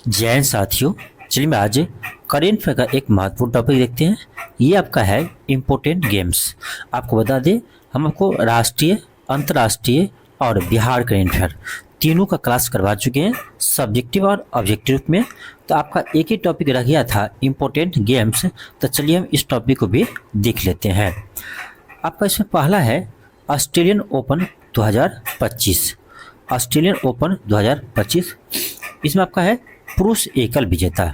जय हिंद साथियों। चलिए मैं आज करेंट अफेयर का एक महत्वपूर्ण टॉपिक देखते हैं। ये आपका है इम्पोर्टेंट गेम्स। आपको बता दें, हम आपको राष्ट्रीय, अंतर्राष्ट्रीय और बिहार करेंट अफेयर तीनों का क्लास करवा चुके हैं, सब्जेक्टिव और ऑब्जेक्टिव रूप में। तो आपका एक ही टॉपिक रह गया था, इम्पोर्टेंट गेम्स। तो चलिए हम इस टॉपिक को भी देख लेते हैं। आपका इसमें पहला है ऑस्ट्रेलियन ओपन 2025। ऑस्ट्रेलियन ओपन 2025 इसमें आपका है पुरुष एकल विजेता।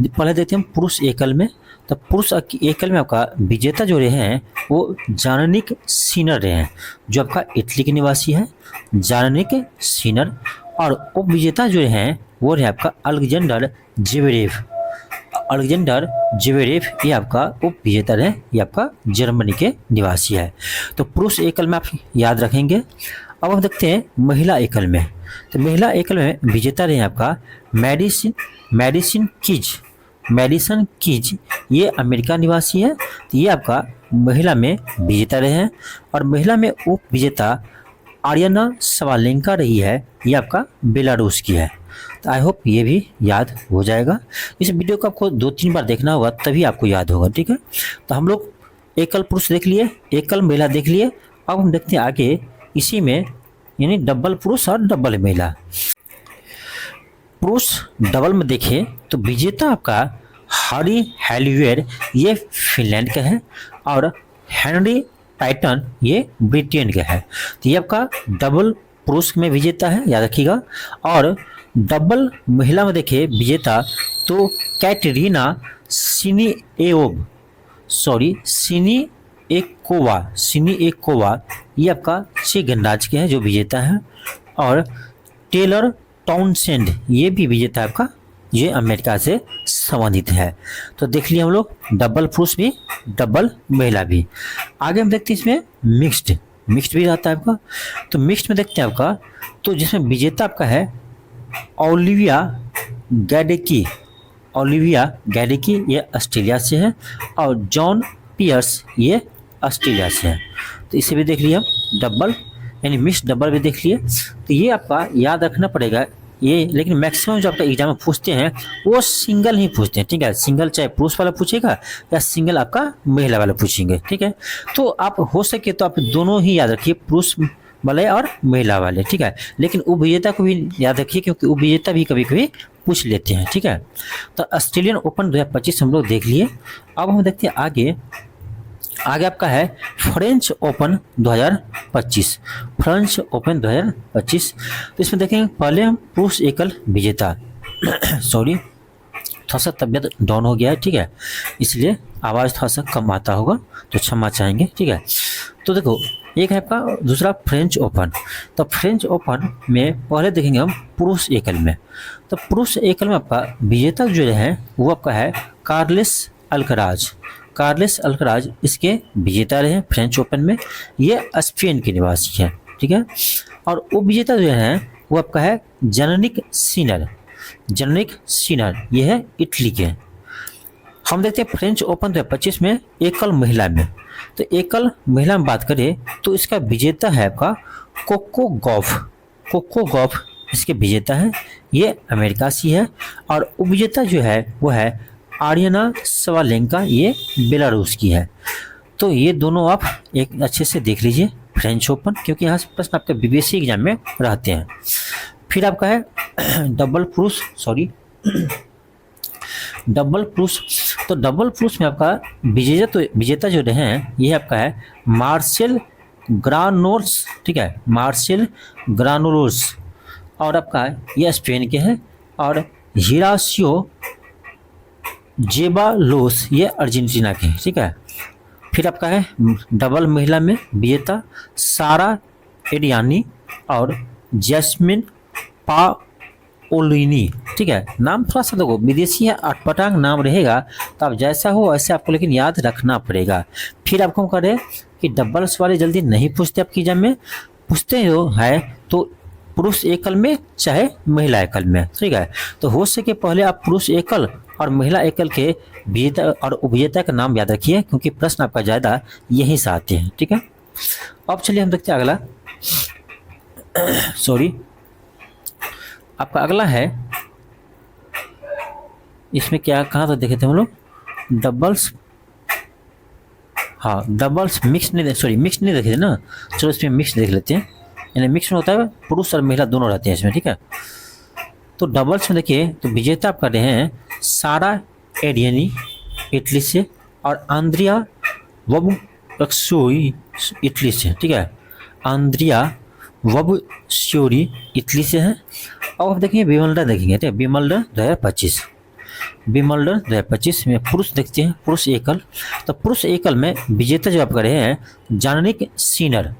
पहले देखते हैं हम पुरुष एकल में। तो पुरुष एकल में आपका विजेता जो रहे हैं वो जानिक सिनर रहे हैं, जो आपका इटली के निवासी है, जानिक सिनर। और उप विजेता जो रहे हैं वो रहे आपका अलेक्जेंडर जेवेरेव। अलेक्जेंडर जेवेरेव ये आपका उप विजेता रहे, ये आपका जर्मनी के निवासी है। तो पुरुष एकल में आप याद रखेंगे। अब हम देखते हैं महिला एकल में। तो महिला एकल में विजेता रहे आपका मैडिसन कीज, ये अमेरिका निवासी है। तो ये आपका महिला में विजेता रहे हैं। और महिला में उप विजेता आर्यना सवालेंका रही है, ये आपका बेलारूस की है। तो आई होप ये भी याद हो जाएगा। इस वीडियो को आपको 2-3 बार देखना होगा, तभी आपको याद होगा, ठीक है। तो हम लोग एकल पुरुष देख लिए, एकल महिला देख लिए। अब हम देखते हैं आगे इसी में, यानी डबल पुरुष और डबल महिला। पुरुष डबल में देखें तो विजेता आपका हारी हैलीवेयर, ये फिनलैंड का है, और हेनरी टाइटन ये ब्रिटेन का है। तो ये आपका डबल पुरुष में विजेता है, याद रखिएगा। और डबल महिला में देखें विजेता तो कैटरीना सिनिएकोवा, ये आपका चेक गणराज्य के हैं जो विजेता है। और टेलर टाउनसेंड ये भी विजेता है आपका, ये अमेरिका से संबंधित है। तो देख लिए हम लोग डबल पुरुष भी, डबल महिला भी। आगे हम देखते हैं इसमें मिक्स्ड भी रहता है आपका। तो मिक्स्ड में देखते हैं आपका, तो जिसमें विजेता आपका है ओलिविया गैडेकी, ये ऑस्ट्रेलिया से है, और जॉन पियर्स ये ऑस्ट्रेलिया से है। तो इसे भी देख लिया डबल, यानी मिक्स डबल भी देख लिए। तो ये आपका याद रखना पड़ेगा ये। लेकिन मैक्सिमम जो आपका एग्जाम में पूछते हैं वो सिंगल ही पूछते हैं, ठीक है। सिंगल चाहे पुरुष वाला पूछेगा या सिंगल आपका महिला वाला पूछेंगे, ठीक है। तो आप हो सके तो आप दोनों ही याद रखिए, पुरुष वाले और महिला वाले, ठीक है। लेकिन उपविजेता को भी याद रखिए, क्योंकि उपविजेता भी कभी कभी पूछ लेते हैं, ठीक है। तो ऑस्ट्रेलियन ओपन 2025 हम लोग देख लिए। अब हम देखते हैं आगे आपका है फ्रेंच ओपन 2025। French open 2025। तो इसमें देखेंगे पहले हम पुरुष एकल विजेता सॉरी, थोड़ा सा तबीयत डाउन हो गया है, ठीक है, इसलिए आवाज़ थोड़ा सा कम आता होगा, तो क्षमा चाहेंगे, ठीक है। तो देखो एक है आपका दूसरा फ्रेंच ओपन। तो फ्रेंच ओपन में पहले देखेंगे हम पुरुष एकल में। तो पुरुष एकल में आपका विजेता जो है वो आपका है कार्लेस अल्कराज इसके विजेता रहे विजेता ओपन में, ये स्पेन के निवासी है, ठीक है। और उप विजेता जो है वो आपका है जानिक सिनर, ये है इटली के। हम देखते हैं फ्रेंच ओपन 2025 में एकल महिला में। तो एकल महिला में बात करें तो इसका विजेता है आपका कोको गॉफ इसके विजेता है, ये अमेरिका से है। और उपविजेता जो है वो है आर्यना सवालेंका, ये बेलारूस की है। तो ये दोनों आप एक अच्छे से देख लीजिए फ्रेंच ओपन, क्योंकि यहाँ से प्रश्न आपके बीबीएससी एग्जाम में रहते हैं। फिर आपका है डबल पुरुष। तो डबल पुरुष में आपका विजेता जो रहे हैं ये आपका है मार्सेल ग्रानोल्स, ठीक है, मार्सेल ग्रानोल्स। और आपका है ये स्पेन के हैं। और हिरासियो जेबालोस ये अर्जेंटीना के हैं, ठीक है। फिर आपका है डबल महिला में विजेता सारा एडियानी और जैस्मिन पाओलिनी, ठीक है। नाम थोड़ा सा देखो विदेशी है, अटपटांग नाम रहेगा, तो आप जैसा हो वैसे आपको लेकिन याद रखना पड़ेगा। फिर आपको करें कि डबल्स वाले जल्दी नहीं पूछते आपकी एग्जाम में, पूछते जो है तो पुरुष एकल में चाहे महिला एकल में, ठीक है। तो हो सके पहले आप पुरुष एकल और महिला एकल के विजेता और उपविजेता का नाम याद रखिए, क्योंकि प्रश्न आपका ज़्यादा यहीं से आते हैं, ठीक है। अब चलिए हम देखते हैं अगला आपका अगला है इसमें क्या कहाँ तो देखे थे हम लोग, डबल्स, हाँ डबल्स मिक्स नहीं, सॉरी मिक्स नहीं देखे थे ना, चलो इसमें मिक्स देख लेते हैं। यानी मिक्स में होता है पुरुष और महिला दोनों रहते हैं इसमें, ठीक है। तो डबल्स में देखिए तो विजेता आप कर रहे हैं सारा एडियनी इटली से और आंद्रिया वबस्योरी इटली से, ठीक है। आंद्रिया वबस्योरी इटली से है। अब आप देखेंगे विमल्डर देखेंगे, ठीक है, विमल्डर 2025, विमल्डर 2025 में पुरुष देखते हैं, पुरुष एकल। तो पुरुष एकल में विजेता जो आप कर रहे हैं जानिक सिनर,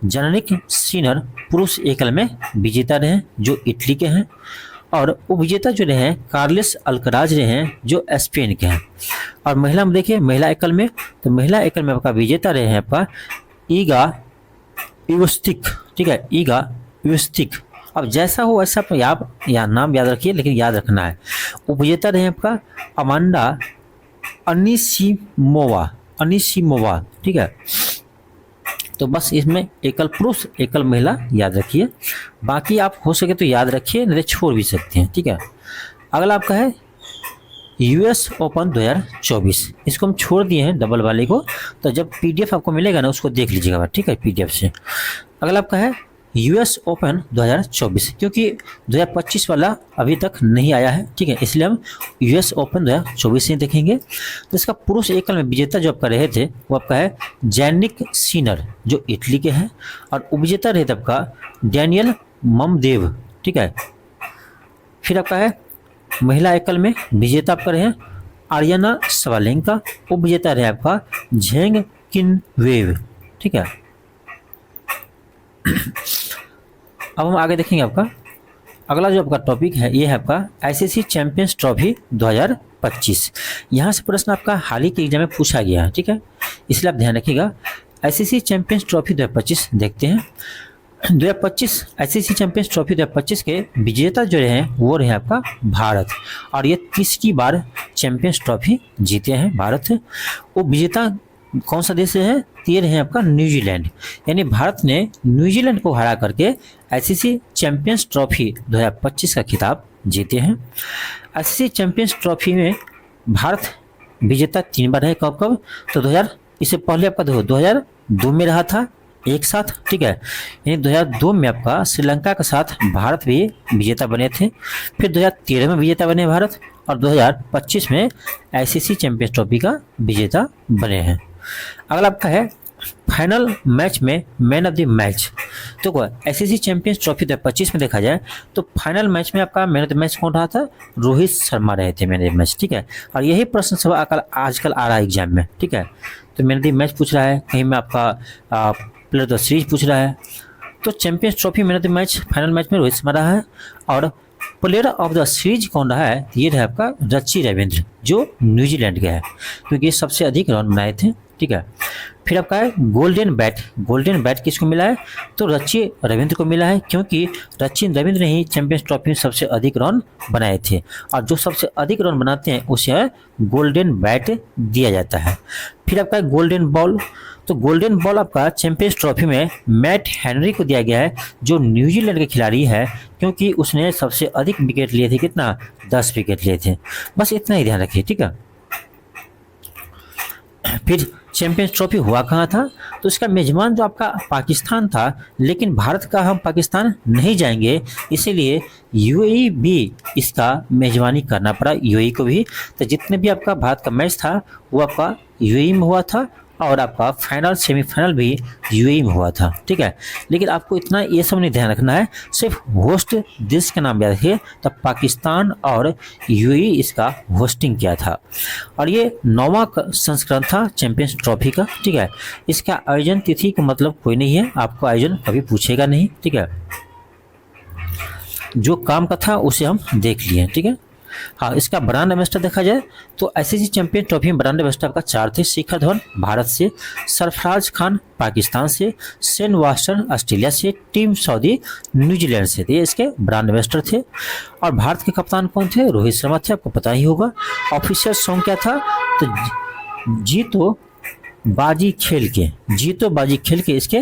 जानिक सिनर पुरुष एकल में विजेता रहे जो इटली के हैं। और उपविजेता जो रहे हैं कार्लेस अल्कराज रहे हैं जो स्पेन के हैं। और महिला में देखिए महिला एकल में, तो महिला एकल में आपका विजेता रहे हैं आपका ईगा इवस्तिक, ठीक है, ईगा इवस्तिक। अब जैसा हो वैसा आप या नाम याद रखिए, लेकिन याद रखना है। उपविजेता रहे हैं आपका अमांडा अनिसिमोवा, अनिसिमोवा, ठीक है। तो बस इसमें एकल पुरुष एकल महिला याद रखिए, बाकी आप हो सके तो याद रखिए, नहीं तो छोड़ भी सकते हैं, ठीक है। अगला आपका है यूएस ओपन 2024, इसको हम छोड़ दिए हैं डबल वाले को, तो जब पीडीएफ आपको मिलेगा ना उसको देख लीजिएगा, ठीक है, पीडीएफ से। अगला आपका है यूएस ओपन 2024, क्योंकि 2025 वाला अभी तक नहीं आया है, ठीक है, इसलिए हम यूएस ओपन 2024 से देखेंगे। तो इसका पुरुष एकल में विजेता जो आपका रहे थे वो आपका है जैनिक सिनर जो इटली के हैं। और उपविजेता रहे थे आपका डैनियल ममदेव, ठीक है। फिर आपका है महिला एकल में विजेता आपका रहे आर्याना सवालेंका, उपविजेता रहे आपका झेंग किनवेव, ठीक है। अब हम आगे देखेंगे आपका अगला जो आपका टॉपिक है ये है आपका आईसीसी चैंपियंस ट्रॉफी 2025। यहाँ से प्रश्न आपका हाल ही के एग्जाम में पूछा गया है, ठीक है, इसलिए आप ध्यान रखिएगा। आईसीसी चैंपियंस ट्रॉफी 2025 देखते हैं। 2025 आईसीसी चैंपियंस ट्रॉफी 2025 के विजेता जो रहे हैं वो रहे आपका भारत, और ये 30वीं बार चैंपियंस ट्रॉफी जीते हैं भारत। वो विजेता कौन सा देश है, ये रहे आपका न्यूजीलैंड, यानी भारत ने न्यूजीलैंड को हरा करके आईसीसी चैंपियंस ट्रॉफी 2025 का खिताब जीते हैं। आईसीसी चैंपियंस ट्रॉफी में भारत विजेता 3 बार है, कब कब, तो 2000, इससे पहले आपका 2002 में रहा था एक साथ, ठीक है, यानी 2002 में आपका श्रीलंका के साथ भारत भी विजेता बने थे। फिर 2013 में विजेता बने भारत, और 2025 में आईसीसी चैंपियंस ट्रॉफी का विजेता बने हैं। अगला आपका है फाइनल मैच में मैन ऑफ द मैच। तो आईसीसी चैंपियंस ट्रॉफी 2025 में देखा जाए तो फाइनल मैच में आपका मैन ऑफ द मैच कौन रहा था, रोहित शर्मा रहे थे मैन ऑफ द मैच, ठीक है। और यही प्रश्न सब आजकल आ रहा है एग्जाम में, ठीक है। तो मैन ऑफ द मैच पूछ रहा है, कहीं में आपका प्लेयर ऑफ द सीरीज पूछ रहा है। तो champions trophy man of the match final match में रोहित शर्मा रहा है, और प्लेयर ऑफ द सीरीज कौन रहा है, ये रहा आपका रची रविंद्र जो न्यूजीलैंड के है, क्योंकि सबसे अधिक रन बनाए थे, ठीक है। फिर आपका है गोल्डन बैट, गोल्डन बैट किसको मिला है, तो रची रविंद्र को मिला है, क्योंकि रची रविंद्र ने ही चैंपियंस ट्रॉफी में सबसे अधिक रन बनाए थे, और जो सबसे अधिक रन बनाते हैं उसे गोल्डन बैट दिया जाता है। फिर आपका है गोल्डन बॉल, तो गोल्डन बॉल आपका चैंपियंस ट्रॉफी में मैट हेनरी को दिया गया है जो न्यूजीलैंड के खिलाड़ी है, क्योंकि उसने सबसे अधिक विकेट लिए थे, कितना, 10 विकेट लिए थे। बस इतना ही ध्यान रखिए, ठीक है। फिर चैंपियंस ट्रॉफी हुआ कहाँ था, तो इसका मेजबान जो आपका पाकिस्तान था, लेकिन भारत का हम पाकिस्तान नहीं जाएंगे, इसीलिए यूएई भी इसका मेजबानी करना पड़ा, यूएई को भी। तो जितने भी आपका भारत का मैच था वो आपका यूएई में हुआ था, और आपका फाइनल सेमीफाइनल भी यूएई में हुआ था, ठीक है। लेकिन आपको इतना ये सब नहीं ध्यान रखना है, सिर्फ होस्ट देश का नाम याद रखिए। तो पाकिस्तान और यूएई इसका होस्टिंग किया था, और ये 9वां संस्करण था चैंपियंस ट्रॉफी का, ठीक है। इसका आयोजन तिथि का मतलब कोई नहीं है, आपको आयोजन कभी पूछेगा नहीं, ठीक है। जो काम का था उसे हम देख लिए, ठीक है। हाँ, इसका ब्रांड एम्बेसडर देखा जाए तो आईसीसी चैंपियन ट्रॉफी में ब्रांड एम्बेसडर आपका 4 थे। शिखर धवन भारत से, सरफराज खान पाकिस्तान से, शेन वाटसन ऑस्ट्रेलिया से, टीम सऊदी न्यूजीलैंड से, ये इसके ब्रांड एम्बेसडर थे। और भारत के कप्तान कौन थे, रोहित शर्मा थे, आपको पता ही होगा। ऑफिशियल सॉन्ग क्या था, तो जीतो बाजी खेल के, जीतो बाजी खेल के इसके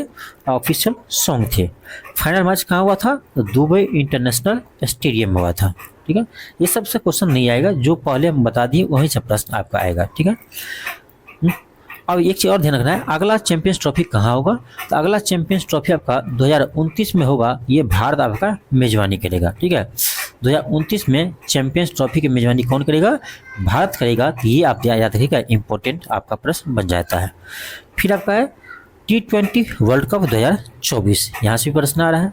ऑफिशियल सॉन्ग थे। फाइनल मैच कहाँ हुआ था, तो दुबई इंटरनेशनल स्टेडियम में हुआ था। ठीक है। ये सबसे क्वेश्चन नहीं आएगा, जो पहले हम बता दिए वहीं से प्रश्न आपका आएगा, ठीक है। अब एक चीज़ और ध्यान रखना है, अगला चैंपियंस ट्रॉफी कहाँ होगा, तो अगला चैंपियंस ट्रॉफी आपका 2029 में होगा। ये भारत आपका मेजबानी करेगा, ठीक है। 2029 में चैंपियंस ट्रॉफी की मेजबानी कौन करेगा, भारत करेगा। तो ये आप याद रखिएगा, इंपॉर्टेंट आपका प्रश्न बन जाता है। फिर आपका है T20 वर्ल्ड कप 2024, यहाँ से भी प्रश्न आ रहा है।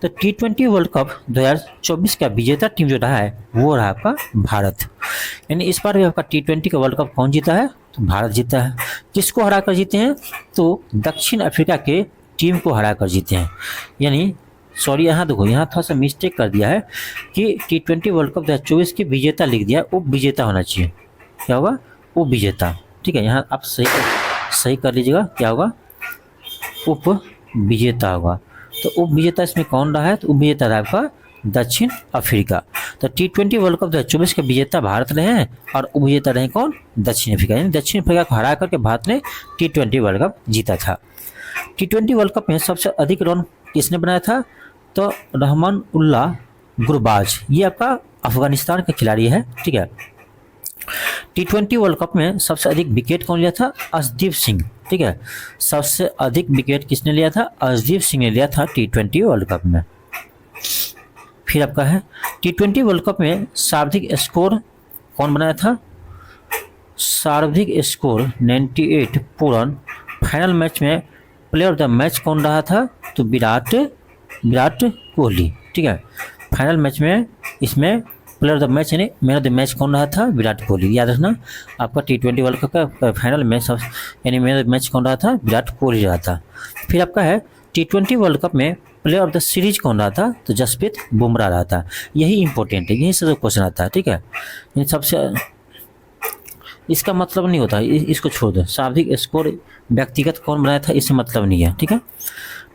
तो T20 वर्ल्ड कप 2024 का विजेता टीम जो रहा है वो रहा आपका भारत। यानी इस बार भी आपका T20 का वर्ल्ड कप कौन जीता है, तो भारत जीता है। किसको हरा कर जीते हैं, तो दक्षिण अफ्रीका के टीम को हरा कर जीते हैं। यानी सॉरी, यहाँ देखो, यहाँ थोड़ा सा मिस्टेक कर दिया है कि T20 वर्ल्ड कप 2024 की विजेता लिख दिया, उप विजेता होना चाहिए। क्या होगा, उप विजेता, ठीक है। यहाँ आप सही कर लीजिएगा, क्या होगा, उप विजेता होगा। तो उप विजेता इसमें कौन रहा है, तो उप विजेता रहा आपका दक्षिण अफ्रीका। तो T20 वर्ल्ड कप 2024 के विजेता भारत रहे हैं और उप विजेता रहे कौन, दक्षिण अफ्रीका। यानी दक्षिण अफ्रीका को हरा करके भारत ने T20 वर्ल्ड कप जीता था। T20 वर्ल्ड कप में सबसे अधिक रन किसने बनाया था, तो रहमान उल्लाह गुरबाज, ये आपका अफगानिस्तान का खिलाड़ी है, ठीक है। T20 वर्ल्ड कप में सबसे अधिक विकेट कौन लिया था, अर्शदीप सिंह, ठीक है। सबसे अधिक विकेट किसने लिया था, अर्शदीप सिंह ने लिया था T20 वर्ल्ड कप में। फिर आपका है T20 वर्ल्ड कप में सर्वाधिक स्कोर कौन बनाया था, सर्वाधिक स्कोर 98 पूर्ण। फाइनल मैच में प्लेयर ऑफ द मैच कौन रहा था, तो विराट कोहली, ठीक है। फाइनल मैच में इसमें प्लेयर ऑफ द मैच यानी मैन ऑफ द मैच कौन रहा था, विराट कोहली। याद रखना, आपका T20 वर्ल्ड कप का फाइनल मैच यानी मैन ऑफ द मैच कौन रहा था, विराट कोहली रहा था। फिर आपका है T20 वर्ल्ड कप में प्लेयर ऑफ द सीरीज कौन रहा था, तो जसप्रीत बुमराह रहा था। यही इंपॉर्टेंट है, यही से क्वेश्चन आता है, ठीक है। इन सबसे इसका मतलब नहीं होता, इसको छोड़ दो। सर्वाधिक स्कोर व्यक्तिगत कौन बनाया था, इससे मतलब नहीं है, ठीक है।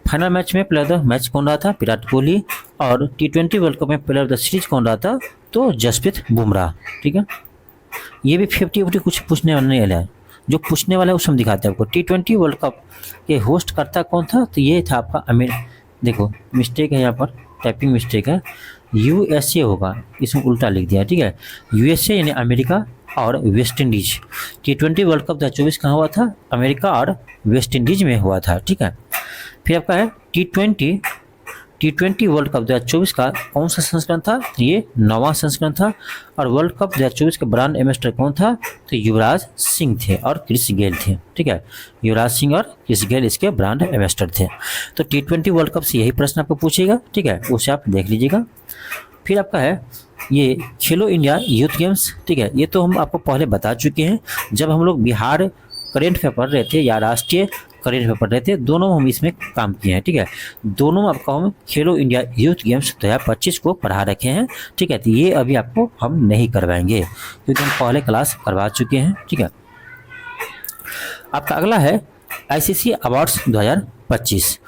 फाइनल मैच में प्लेयर ऑफ द मैच कौन रहा था, विराट कोहली। और T20 वर्ल्ड कप में प्लेयर ऑफ द सीरीज कौन रहा था, तो जसप्रीत बुमराह, ठीक है। ये भी 50-50 कुछ पूछने वाला नहीं है, जो पूछने वाला है उस हम दिखाते हैं आपको। T20 वर्ल्ड कप के होस्ट करता कौन था, तो ये था आपका देखो मिस्टेक है, यहाँ पर टाइपिंग मिस्टेक है, USA होगा, इसमें उल्टा लिख दिया, ठीक है। USA यानी अमेरिका और West Indies. T20 world cup 2024 कहाँ हुआ था, अमेरिका और वेस्ट इंडीज में हुआ था, ठीक है। फिर आपका है T20 वर्ल्ड कप 2024 का कौन सा संस्करण था, तो ये 9वां संस्करण था। और वर्ल्ड कप 2024 का ब्रांड एम्बेसडर कौन था, तो युवराज सिंह थे और क्रिस गेल थे, ठीक है। युवराज सिंह और क्रिस गेल इसके ब्रांड एम्बेसडर थे। तो T20 वर्ल्ड कप से यही प्रश्न आपको पूछेगा, ठीक है, उसे आप देख लीजिएगा। फिर आपका है ये खेलो इंडिया यूथ गेम्स, ठीक है। ये तो हम आपको पहले बता चुके हैं, जब हम लोग बिहार करेंट अफेयर पढ़ रहे थे या राष्ट्रीय करेंट अफेयर पढ़ रहे थे, दोनों हम इसमें काम किए हैं, ठीक है। दोनों में आपको हम खेलो इंडिया यूथ गेम्स 2025 को पढ़ा रखे हैं, ठीक है। तो ये अभी आपको हम नहीं करवाएंगे क्योंकि हम पहले क्लास करवा चुके हैं, ठीक है। आपका अगला है ICC अवार्ड्स 2025।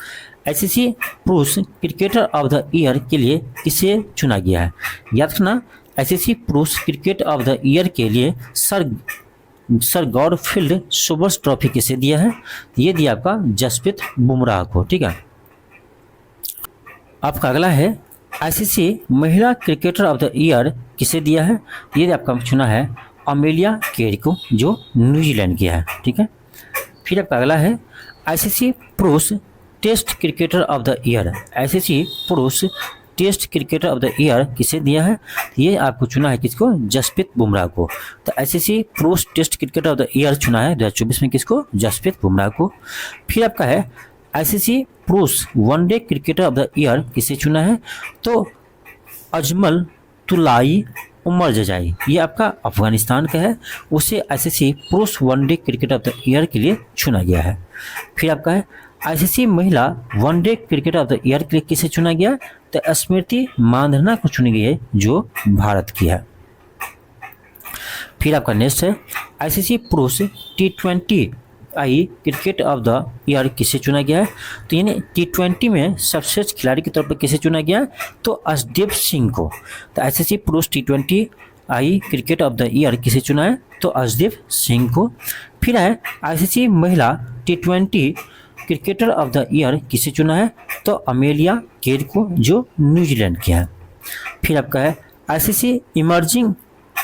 ICC पुरुष क्रिकेटर ऑफ द ईयर के लिए किसे चुना गया है, याद रखना। ICC पुरुष क्रिकेट ऑफ द ईयर के लिए सर गॉडफील्ड सोबर्स ट्रॉफी किसे दिया है, ये दिया आपका जसप्रीत बुमराह को, ठीक है। आपका अगला है ICC महिला क्रिकेटर ऑफ द ईयर किसे दिया है, ये आपका चुना है अमेलिया केरी को, जो न्यूजीलैंड की है, ठीक है। फिर आपका अगला है ICC पुरुष test cricketer of the year. ICC पुरुष test cricketer of the year किसे दिया है, ये आपको चुना है किसको, जसप्रीत बुमराह को। तो ICC पुरुष test cricketer of the year चुना है 2024 में किसको, जसप्रीत बुमराह को। फिर आपका है ICC पुरुष one day cricketer of the year किसे चुना है, तो अजमल तुलाई उमर जजाई, ये आपका अफगानिस्तान का है, उसे ICC पुरुष one day cricketer of the year के लिए चुना गया है। फिर आपका है ICC महिला one day cricketer of the year के लिए किसे चुना गया, तो स्मृति मांधाना को चुनी गई है, जो भारत की है। फिर आपका नेक्स्ट है ICC पुरुष T20 cricket of the year किसे चुना गया है, तो यानी T20 में सर्वश्रेष्ठ खिलाड़ी के तौर पर किसे चुना गया, तो अर्शदीप सिंह को। तो ICC पुरुष T20 cricket of the year किसे चुना है, तो अर्शदीप सिंह को। फिर है ICC महिला T20 cricketer of the year किसे चुना है, तो अमेलिया केर को, जो न्यूजीलैंड की है। फिर आपका है ICC emerging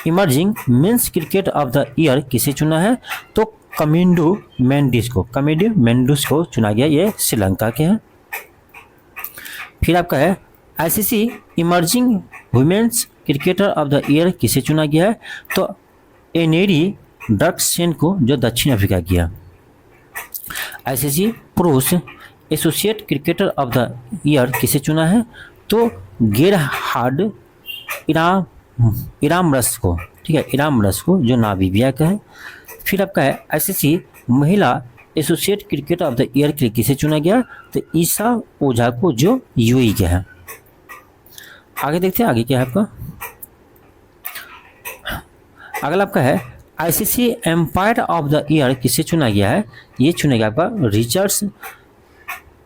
emerging men's cricket of the year किसे चुना है? तो कमिंडू मेंडिस को चुना गया, ये श्रीलंका के हैं। फिर आपका है ICC emerging women's cricketer of the year किसे चुना गया है? तो एनेरी डर्कसेन को, जो दक्षिण अफ्रीका किया। आईसीसी पुरुष associate cricketer of the year किसे चुना है? तो गेरहार्ड इरामरस को, ठीक है, इरामरस को, जो नामीबिया का है। फिर आपका है आईसीसी महिला associate cricketer of the year के लिए किसे चुना गया? तो ईशा ओझा को, जो यूएई के हैं। आगे देखते हैं आगे क्या है आपका। अगला आपका है ICC umpire of the year किसे चुना गया है? ये चुना गया आपका रिचर्ड्स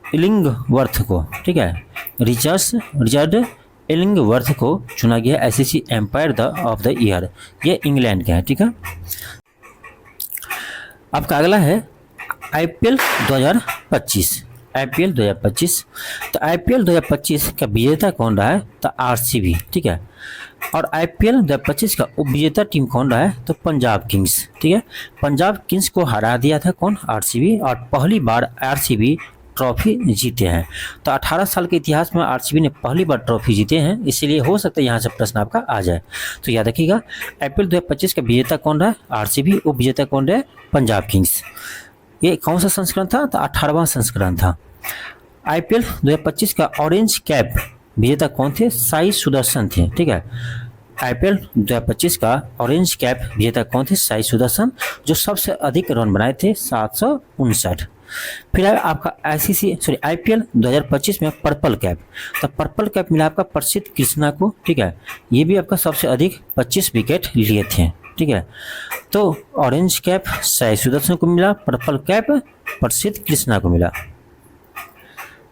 इलिंगवर्थ को, ठीक है, रिचर्ड इलिंगवर्थ को चुना गया ICC umpire of the year, ये इंग्लैंड का है, ठीक है। आपका अगला है आईपीएल 2025। आईपीएल 2025, तो आईपीएल 2025 का विजेता कौन रहा है? तो आरसीबी, ठीक है। और आईपीएल 2025 का उपविजेता टीम कौन रहा है? तो पंजाब किंग्स, ठीक है। पंजाब किंग्स को हरा दिया था कौन? आरसीबी, और पहली बार आरसीबी ट्रॉफी जीते हैं। तो 18 साल के इतिहास में आरसीबी ने पहली बार ट्रॉफी जीते हैं, इसीलिए हो सकता है यहाँ से प्रश्न आपका आ जाए। तो याद रखिएगा आईपीएल 2025 का विजेता कौन रहा है? आरसीबी, उपविजेता कौन रहा है? पंजाब किंग्स। ये कौन सा संस्करण था? तो 18वां संस्करण था। आईपीएल 2025 का ऑरेंज कैप विजेता कौन थे? साई सुदर्शन थे, ठीक है। आईपीएल 2025 का ऑरेंज कैप विजेता कौन थे? साई सुदर्शन, जो सबसे अधिक रन बनाए थे 759। फिर आपका आईपीएल 2025 में पर्पल कैप, तो पर्पल कैप मिला आपका प्रसिद्ध कृष्णा को, ठीक है। ये भी आपका सबसे अधिक 25 विकेट लिए थे, ठीक है। तो ऑरेंज कैप साई सुदर्शन को मिला, पर्पल कैप प्रसिद्ध कृष्णा को मिला।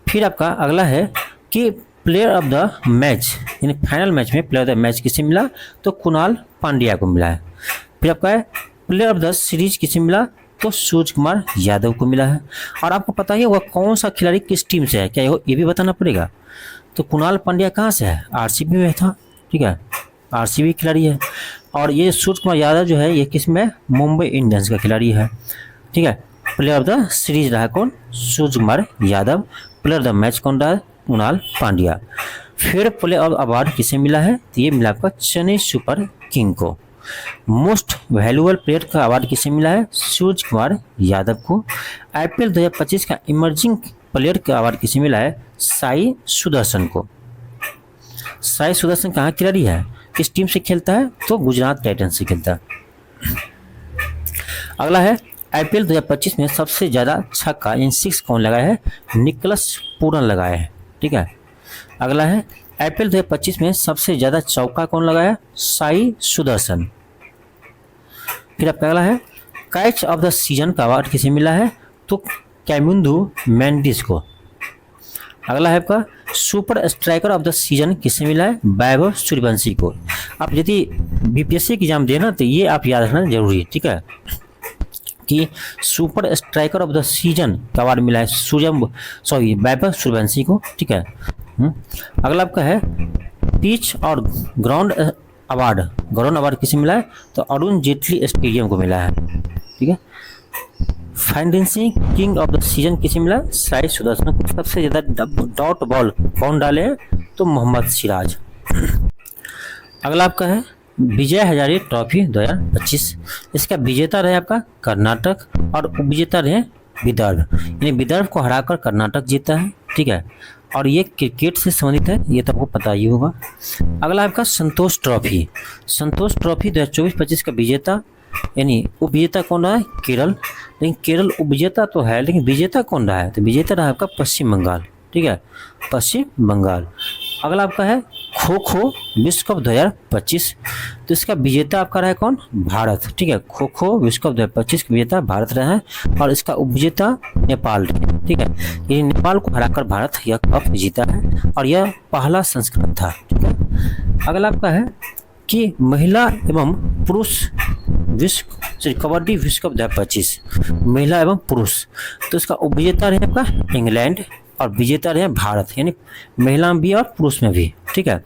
फिर आपका अगला है कि प्लेयर ऑफ द मैच, यानी फाइनल मैच में प्लेयर ऑफ द मैच किसे मिला? तो कुणाल पांड्या को मिला है। फिर आपका है प्लेयर ऑफ द सीरीज किसे मिला? तो सूर्य कुमार यादव को मिला है। और आपको पता है वह कौन सा खिलाड़ी किस टीम से है, क्या ये भी बताना पड़ेगा। तो कुणाल पांड्या कहाँ से है? आरसीबी में था, ठीक है, आरसीबी खिलाड़ी है। और ये सूर्य कुमार यादव जो है ये किस में? मुंबई इंडियंस का खिलाड़ी है, ठीक है। प्लेयर ऑफ द सीरीज रहा कौन? Surya Kumar Yadav. Player of the match कौन रहा? कुणाल पांड्या। फिर प्लेयर ऑफ अवार्ड किसे मिला है? तो ये मिला आपका चेन्नई सुपर किंग को। मोस्ट वैल्यूएबल प्लेयर का अवार्ड किसे मिला है? सूर्य कुमार यादव को। आईपीएल 2025 का इमर्जिंग प्लेयर का अवार्ड किसे मिला है? साई सुदर्शन को। साई सुदर्शन कहाँ खिलाड़ी है? किस टीम से खेलता है? तो गुजरात टाइटंस से खेलता है। अगला है आईपीएल 2025 में सबसे ज़्यादा छक्का यानी 6 कौन लगाया है? निकलस पूरन लगाया है, ठीक है। अगला है आईपीएल 2025 में सबसे ज़्यादा चौका कौन लगाया? साई सुदर्शन। फिर आपका अगला है कैच ऑफ द सीजन का अवार्ड किसे मिला है? तो कैमुंदू मेंडिस को। अगला है आपका super striker of the season किसे मिला है? वैभव सूर्यवंशी को। आप यदि बीपीएससी की एग्जाम देना तो ये आप याद रखना जरूरी है, ठीक है, कि super striker of the season का अवार्ड मिला है वैभव सूर्यवंशी को, ठीक है। अगला आपका है पिच और ग्राउंड अवार्ड किसे मिला है? तो अरुण जेटली स्टेडियम को मिला है, ठीक है। Financing king of the season किसे मिला? साई सुदर्शन को। सबसे ज़्यादा डॉट बॉल कौन डाले हैं? तो मोहम्मद सिराज। अगला आपका है विजय हजारे ट्रॉफी 2025। इसका विजेता रहे आपका कर्नाटक और उपविजेता रहे विदर्भ, यानी विदर्भ को हराकर कर्नाटक जीता है, ठीक है। और ये क्रिकेट से संबंधित है, ये तो आपको पता ही होगा। अगला आपका संतोष ट्रॉफी 2024-25 का विजेता यानी उपविजेता कौन रहा है? केरल। लेकिन केरल उपविजेता तो है, लेकिन विजेता कौन रहा है? तो विजेता रहा आपका पश्चिम बंगाल, ठीक है, पश्चिम बंगाल। अगला आपका है खो खो विश्व कप 2025। तो इसका विजेता आपका रहा है कौन? भारत, ठीक है। खो खो विश्व कप 2025 का विजेता भारत रहा है और इसका उपविजेता नेपाल रहे, ठीक है। ये नेपाल को हराकर भारत यह कप जीता है और यह पहला संस्करण था, ठीक है। अगला आपका है कि महिला एवं पुरुष कबड्डी विश्व कप 2025 महिला एवं पुरुष। तो इसका उपविजेता रहे आपका इंग्लैंड और विजेता रहे भारत, यानी महिला में भी और पुरुष में भी, ठीक है।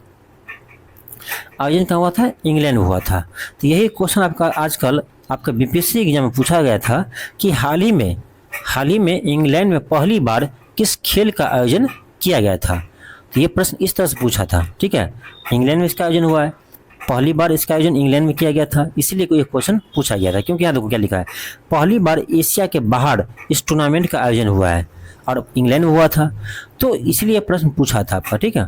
आयोजन कहाँ हुआ था? इंग्लैंड में हुआ था। तो यही क्वेश्चन आपका आजकल आपका बीपीएससी एग्जाम में पूछा गया था कि हाल ही में इंग्लैंड में पहली बार किस खेल का आयोजन किया गया था। तो ये प्रश्न इस तरह से पूछा था, ठीक है। इंग्लैंड में इसका आयोजन हुआ है, पहली बार इसका आयोजन इंग्लैंड में किया गया था, इसीलिए कोई क्वेश्चन पूछा गया था। क्योंकि यहाँ देखो क्या लिखा है, पहली बार एशिया के बाहर इस टूर्नामेंट का आयोजन हुआ है और इंग्लैंड में हुआ था, तो इसलिए प्रश्न पूछा था आपका, ठीक है।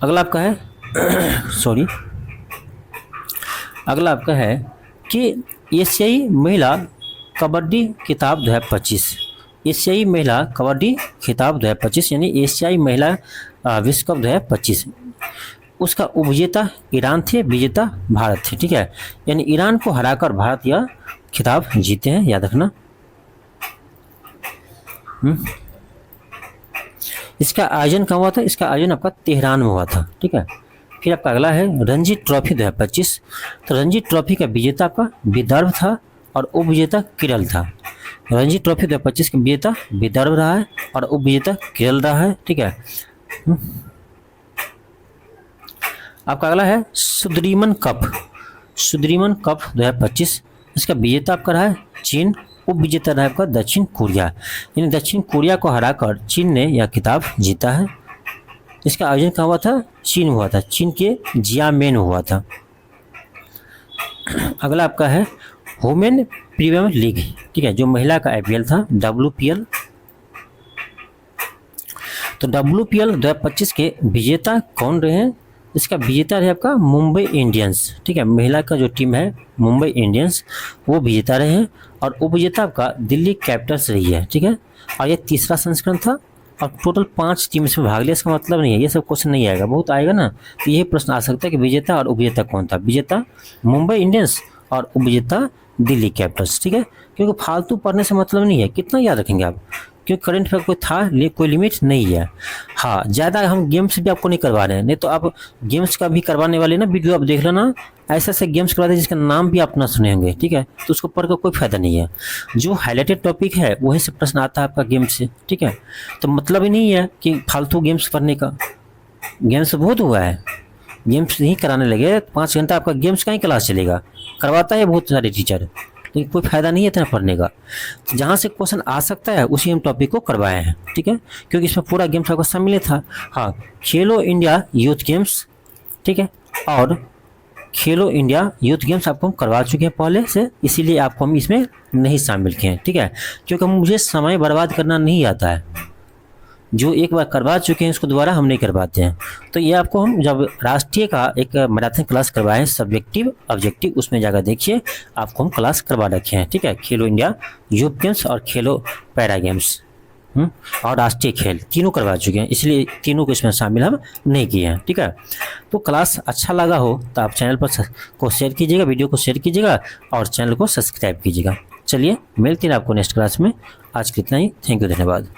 अगला आपका है सॉरी अगला आपका है कि एशियाई महिला कबड्डी खिताब 2025, एशियाई महिला कबड्डी खिताब 2025 यानी एशियाई महिला विश्व कप 2025, उसका उपविजेता ईरान थे, विजेता भारत थे, ठीक है। यानी ईरान को हराकर भारत यह खिताब जीते हैं, याद रखना। इसका आयोजन कहाँ हुआ था? इसका आयोजन आपका तेहरान में हुआ था, ठीक है। फिर आपका अगला है रणजी ट्रॉफी 2025। तो रणजी ट्रॉफी का विजेता आपका विदर्भ था और उपविजेता केरल था। रणजी ट्रॉफी 2025 का विजेता विदर्भ रहा है और उपविजेता केरल रहा है, ठीक है। आपका अगला है सुद्रीमन कप 2025। इसका विजेता आपका रहा है चीन, उपविजेता रहा है आपका दक्षिण कोरिया, यानी दक्षिण कोरिया को हराकर चीन ने यह खिताब जीता है। इसका आयोजन कहाँ हुआ था? चीन में हुआ था, चीन के जियामेन में हुआ था। अगला आपका है वुमेन प्रीमियर लीग, ठीक है, जो महिला का आईपीएल था, WPL। तो WPL 2025 के विजेता कौन रहे हैं? इसका विजेता रहे आपका मुंबई इंडियंस, ठीक है। महिला का जो टीम है मुंबई इंडियंस वो विजेता रहे हैं और उपविजेता आपका दिल्ली कैपिटल्स रही है, ठीक है। और ये तीसरा संस्करण था और टोटल 5 टीम इसमें भाग लिया। इसका मतलब नहीं है ये सब क्वेश्चन नहीं आएगा, बहुत आएगा ना, तो यही प्रश्न आ सकता है कि विजेता और उपविजेता कौन था। विजेता मुंबई इंडियंस और उपविजेता दिल्ली कैपिटल्स, ठीक है। क्योंकि फालतू पढ़ने से मतलब नहीं है, कितना याद रखेंगे आप, क्योंकि करंट अफेयर कोई था कोई लिमिट नहीं है। हाँ, ज़्यादा हम गेम्स भी आपको नहीं करवा रहे हैं, नहीं तो आप गेम्स का भी करवाने वाले ना वीडियो आप देख लेना, ऐसे ऐसे गेम्स करवा दे जिसका नाम भी आप ना सुने होंगे, ठीक है। तो उसको पढ़ कर कोई फायदा नहीं है। जो हाईलाइटेड टॉपिक है वही से प्रश्न आता है आपका गेम्स से, ठीक है। तो मतलब ही नहीं है कि फालतू गेम्स पढ़ने का, गेम्स बहुत हुआ है, गेम्स नहीं कराने लगे 5 घंटा आपका गेम्स का ही क्लास चलेगा, करवाता है बहुत सारे टीचर, लेकिन कोई फायदा नहीं है इतना पढ़ने का। तो जहाँ से क्वेश्चन आ सकता है उसी हम टॉपिक को करवाए हैं, ठीक है, क्योंकि इसमें पूरा गेम्स आपका सम्मिलित था। हाँ, खेलो इंडिया यूथ गेम्स, ठीक है, और खेलो इंडिया यूथ गेम्स आपको हम करवा चुके हैं पहले से, इसीलिए आपको हम इसमें नहीं शामिल किए हैं, ठीक है। क्योंकि मुझे समय बर्बाद करना नहीं आता है, जो एक बार करवा चुके हैं उसको दोबारा हम नहीं करवाते हैं। तो ये आपको हम जब राष्ट्रीय का एक मैराथन क्लास करवाए हैं सब्जेक्टिव ऑब्जेक्टिव, उसमें जाकर देखिए, आपको हम क्लास करवा रखे हैं, ठीक है। खेलो इंडिया यूथ गेम्स और खेलो पैरा गेम्स और राष्ट्रीय खेल तीनों करवा चुके हैं, इसलिए तीनों को इसमें शामिल हम नहीं किए हैं, ठीक है। तो क्लास अच्छा लगा हो तो आप चैनल पर को शेयर कीजिएगा, वीडियो को शेयर कीजिएगा और चैनल को सब्सक्राइब कीजिएगा। चलिए मिलते हैं आपको नेक्स्ट क्लास में। आज कितना ही, थैंक यू, धन्यवाद।